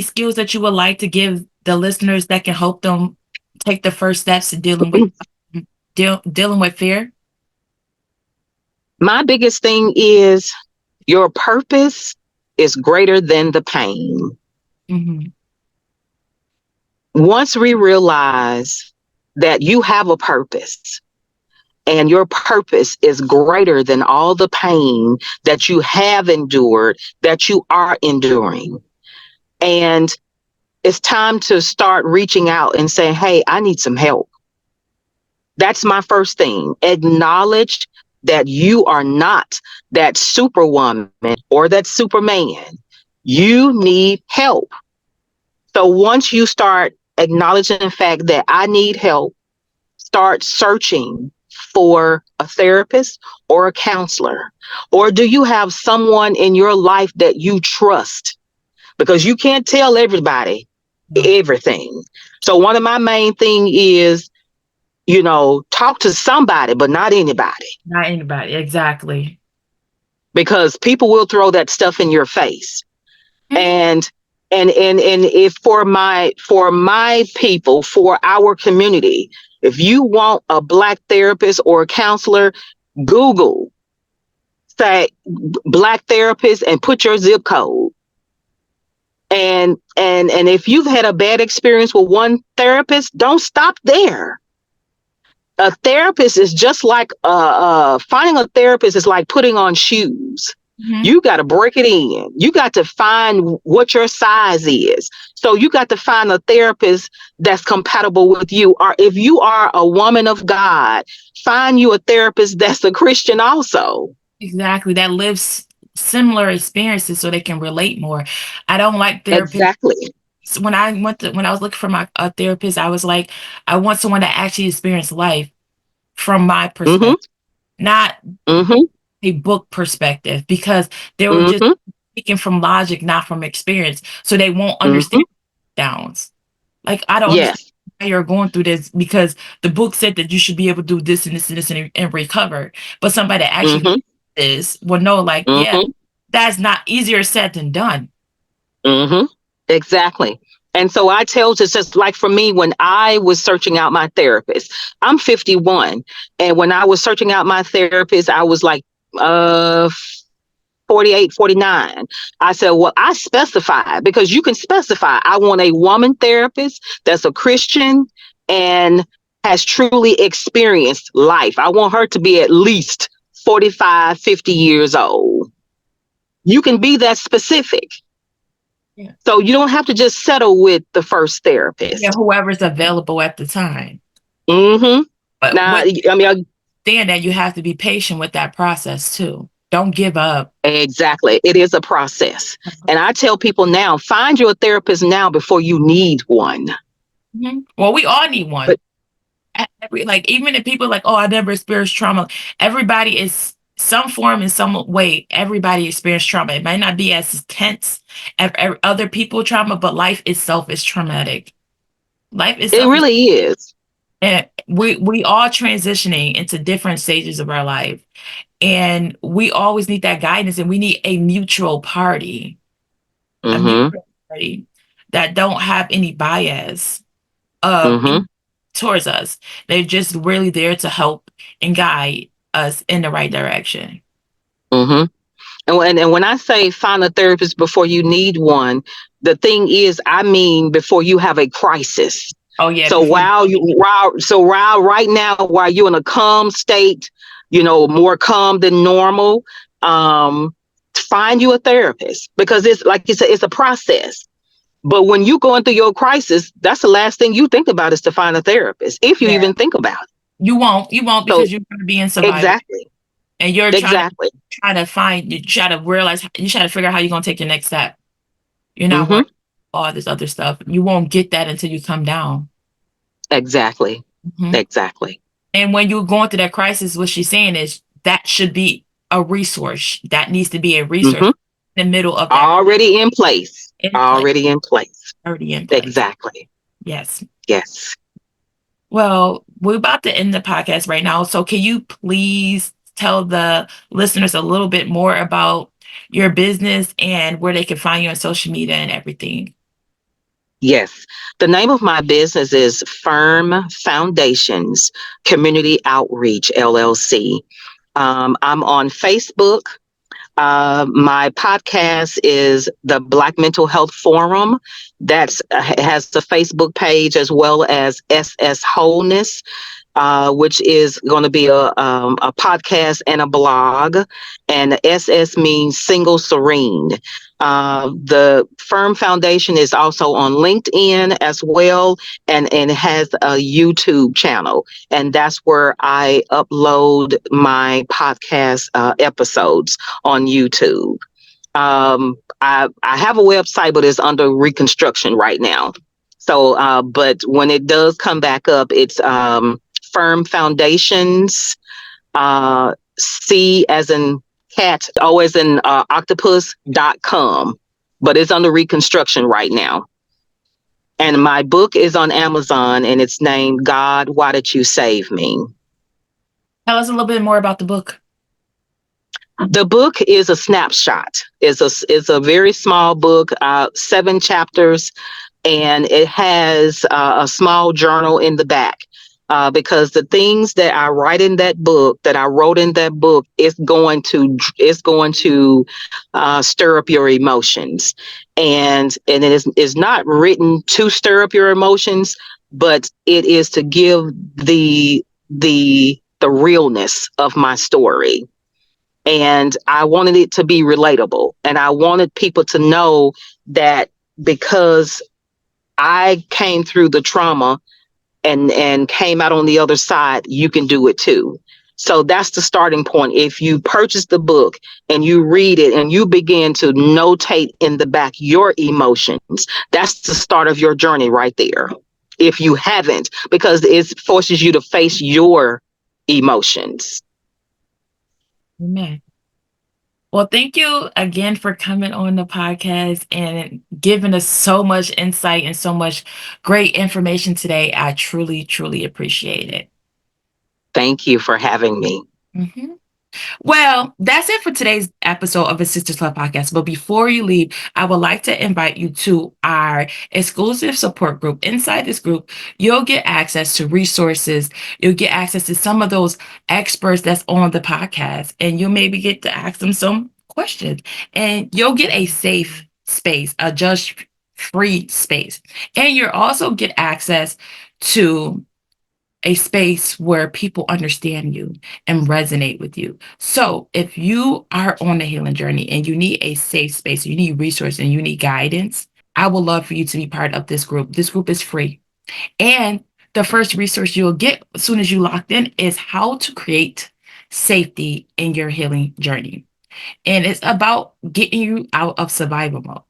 skills that you would like to give the listeners that can help them take the first steps to dealing with fear? My biggest thing is your purpose is greater than the pain. Once we realize that you have a purpose and your purpose is greater than all the pain that you have endured, that you are enduring, and it's time to start reaching out and saying, hey, I need some help. That's my first thing. Acknowledge that you are not that superwoman or that superman. You need help. So once you start acknowledging the fact that I need help, start searching for a therapist or a counselor. Or do you have someone in your life that you trust? Because you can't tell everybody everything. So one of my main thing is, you know, talk to somebody, but not anybody. Not anybody, exactly. Because people will throw that stuff in your face. And if for my people, for our community, if you want a Black therapist or a counselor, Google, say Black therapist and put your zip code. And if you've had a bad experience with one therapist, don't stop there. A therapist is just like finding a therapist is like putting on shoes. You got to break it in. You got to find what your size is. So you got to find a therapist that's compatible with you. Or if you are a woman of God, find you a therapist that's a Christian also. Exactly. That lives similar experiences so they can relate more. I don't like therapists. Exactly. When I was looking for my therapist, I was like, I want someone that actually experienced life from my perspective, not a book perspective, because they were just speaking from logic, not from experience. So they won't understand downs. Like, I don't understand Yes. why you're going through this, because the book said that you should be able to do this and this and this and recover. But somebody that actually this will know, like, yeah, that's not easier said than done. Exactly. And so I tell, it's just like for me, when I was searching out my therapist, I'm 51. And when I was searching out my therapist, I was like, 48, 49. I said, well, I specify, because you can specify. I want a woman therapist that's a Christian and has truly experienced life. I want her to be at least 45, 50 years old. You can be that specific. Yeah. So you don't have to just settle with the first therapist. Yeah, whoever's available at the time. But Now, I mean, then that you have to be patient with that process too. Don't give up. Exactly. It is a process. And I tell people now, find your therapist now before you need one. Well, we all need one. Like, even if people are like, oh, I never experienced trauma, everybody is some form in some way. Everybody experienced trauma. It might not be as intense as other people trauma, but life itself is traumatic. Life itself, it really is. And we all transitioning into different stages of our life, and we always need that guidance, and we need a mutual party, a mutual party that don't have any bias towards us. They're just really there to help and guide us in the right direction. And when I say find a therapist before you need one, the thing is, I mean, before you have a crisis. Oh yeah. So while right now, while you're in a calm state, more calm than normal, find you a therapist, because it's like you said, it's a process. But when you're going through your crisis, that's the last thing you think about, is to find a therapist, if you even think about it. You won't because you're going to be in survival. Exactly. And you're trying to you try to realize, you try to figure out how you're going to take your next step. You're not working all this other stuff. You won't get that until you come down. Exactly. Exactly. And when you're going through that crisis, what she's saying is that should be a resource. That needs to be a resource in the middle of that. Already in place. Already in place. Exactly. Yes. Yes. Well, we're about to end the podcast right now. So can you please tell the listeners a little bit more about your business and where they can find you on social media and everything? Yes. The name of my business is Firm Foundations Community Outreach, LLC. I'm on Facebook. My podcast is the Black Mental Health Forum. That's has the Facebook page, as well as SS Wholeness, which is going to be a podcast and a blog. And SS means single serene. The Firm Foundation is also on LinkedIn as well, and it has a YouTube channel, and that's where I upload my podcast episodes on YouTube. I have a website, but it's under reconstruction right now. So, but when it does come back up, it's Firm Foundations, C as in cat, O as in octopus.com, but it's under reconstruction right now. And my book is on Amazon, and it's named God, Why Did You Save Me? Tell us a little bit more about the book. The book is a snapshot. It's a very small book, 7 chapters, and it has a small journal in the back. Because the things that I wrote in that book, is going to stir up your emotions, and it is not written to stir up your emotions, but it is to give the realness of my story. And I wanted it to be relatable, and I wanted people to know that because I came through the trauma and came out on the other side, you can do it too. So that's the starting point. If you purchase the book and you read it and you begin to notate in the back your emotions, that's the start of your journey right there. If you haven't, because it forces you to face your emotions. Amen. Well, thank you again for coming on the podcast and giving us so much insight and so much great information today. I truly, truly appreciate it. Thank you for having me. Mm-hmm. Well, that's it for today's episode of the Sisters Love Podcast. But before you leave, I would like to invite you to our exclusive support group. Inside this group, you'll get access to resources. You'll get access to some of those experts that's on the podcast, and you'll maybe get to ask them some questions. And you'll get a safe space, a judge-free space. And you'll also get access to a space where people understand you and resonate with you. So if you are on a healing journey and you need a safe space, you need resources and you need guidance, I would love for you to be part of this group. This group is free. And the first resource you'll get as soon as you locked in is how to create safety in your healing journey. And it's about getting you out of survival mode.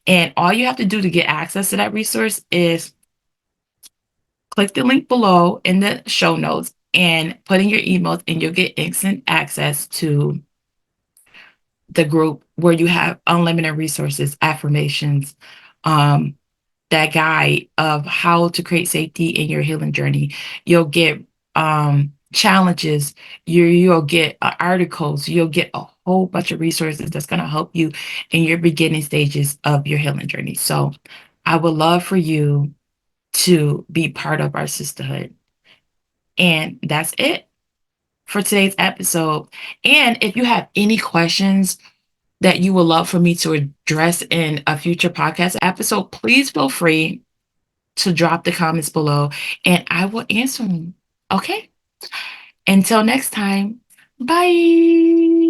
And all you have to do to get access to that resource is click the link below in the show notes and put in your emails, and you'll get instant access to the group where you have unlimited resources, affirmations, that guide of how to create safety in your healing journey. You'll get challenges, you'll get articles, you'll get a whole bunch of resources that's going to help you in your beginning stages of your healing journey. So I would love for you to be part of our sisterhood. And that's it for today's episode. And if you have any questions that you would love for me to address in a future podcast episode, please feel free to drop the comments below and I will answer them. Okay? Until next time, bye.